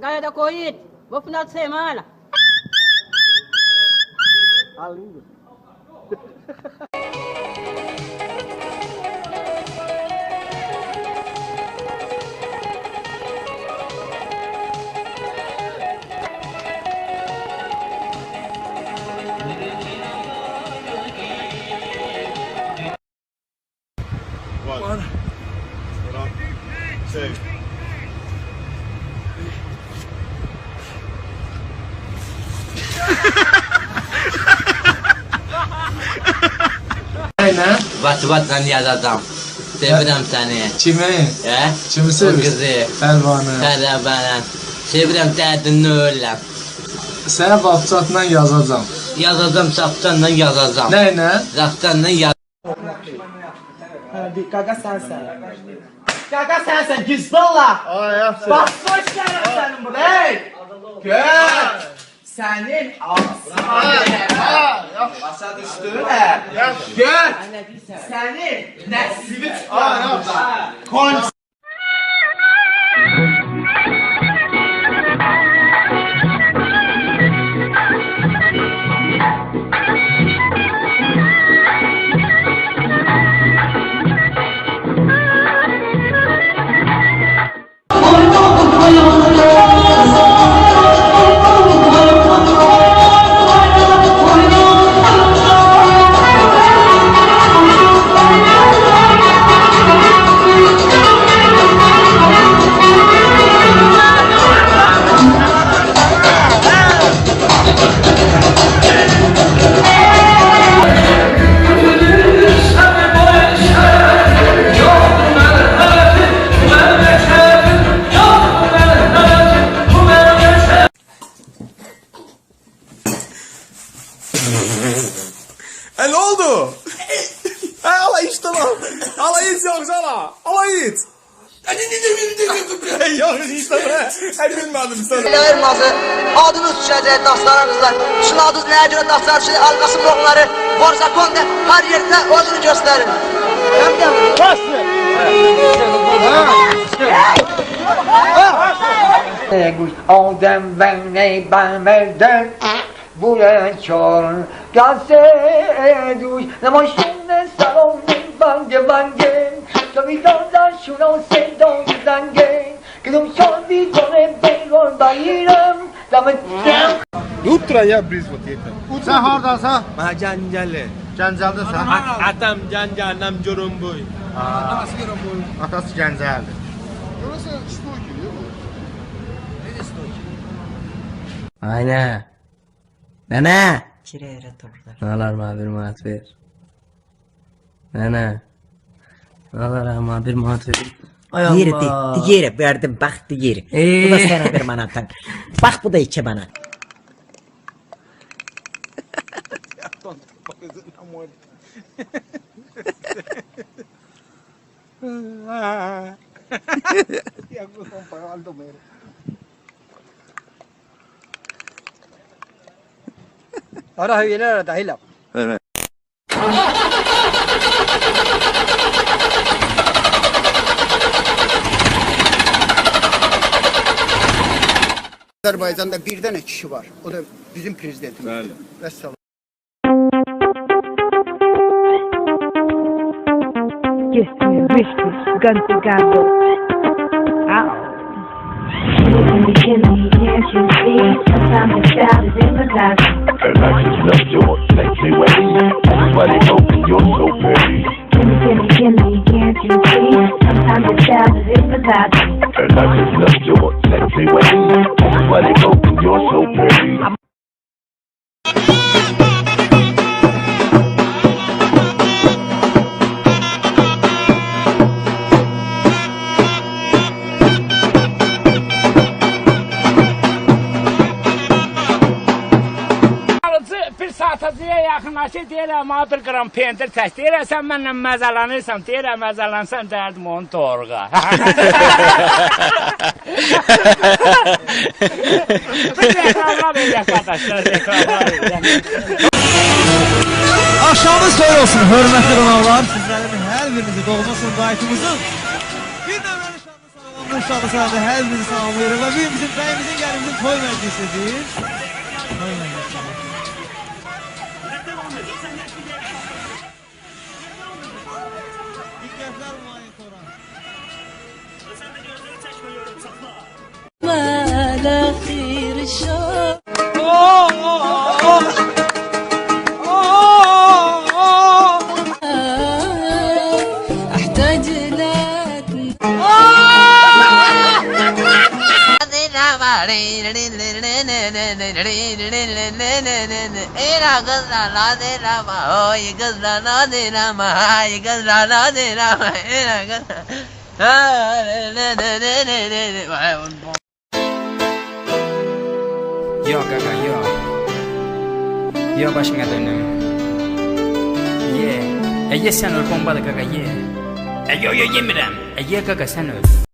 Gaya koyit, vou final de semana. Ah, lindo. One. Two. Aynen. Vat-vatla yazacağım. Sevirəm səni. Kimi? Hə? Kimi O sevirsən? qızı. Əlvanı. Tərəbənən. Sevirəm dərdini öləm. Sənə WhatsApp-dan yazacağım. Yazacağım, saptanla yazacağım. Nə ilə? Zaptanla yazacağım. Qaqa sənsən. Qaqa sənsən, Gizdolla. Ay yapsın. Basmış gələm sənin burada. Hey! Gör! Sənin ağzına başa düşdün hə? Gör! Sənin nəsli çıxar burada. Kon Ne oldu? Ala iç tamam. Ala iç yoksa ala. Ala iç. Yok işte be. Bilmedim sana. Vermazı, adınız düşəcək daşlarınızdan. Şun adınız nəyə görə daşlar düşəcək, alqası bloqları, Borzakonda hər yerdə özünü göstərin. Aldım ben ne ben verdim buraya çor gelse duş ne maşine salon bange bange tabi dondan şunu sevdon zange kızım son bir tane beygor bayırım zaman Uttra ya briz вот это. Sən hardansan? Mən Gəncəli. Gəncəldən. Atam Gəncə, anam Corumboy. Atası Gəncəldir. Aynen. Nene. Kirəyərə torlar. Nalar ma bir manat ver. Nene. Nalar ma bir manat ver. Ay Allah. Deyirə, verdim, bax deyir. Bu da sənə bir manatdan. Bax bu da 2 manat. Ahora viene la tajila. Azərbaycanda bir dənə kişi var. O da bizim prezidentimiz. Bəli. Vəssalam. Yes, me whiskey, gun to gamble. Ow. Sometimes the child is emphasizing. And I just love your sexy ways. Everybody open, you're so pretty. Kimmy, can't you see? Sometimes the child is emphasizing. And I just love your sexy ways. Everybody open, you're so pretty. Bir saatacıya yaxınlaşır, deyirəm, bir qram pendir çək. Deyirəm, sən mənlə məzələnirsən, deyirəm, məzələnsən, dərdim onu doğruğa. Bir reklamlar eləyək, qardaşlar, reklamlar eləyək. Aşağınız xeyir olsun, hörmətli qonaqlar. Sizlərin hər birinizi doğma Sumqayıtımızın bir dövrəli şanlı salonunda Şalı sırada hər birini salamlayırıq və bizim bəyimizin gəlimizin toy məclisidir. Toy məclisi. Diqqətlər monitora. Mələ xeyr şah. أحتاج لك Yok kaka yok. Yok başına dönüm. Ye. Ye sen öl bombalı kaka ye. Yo yemirəm. Ye kaka sen öl.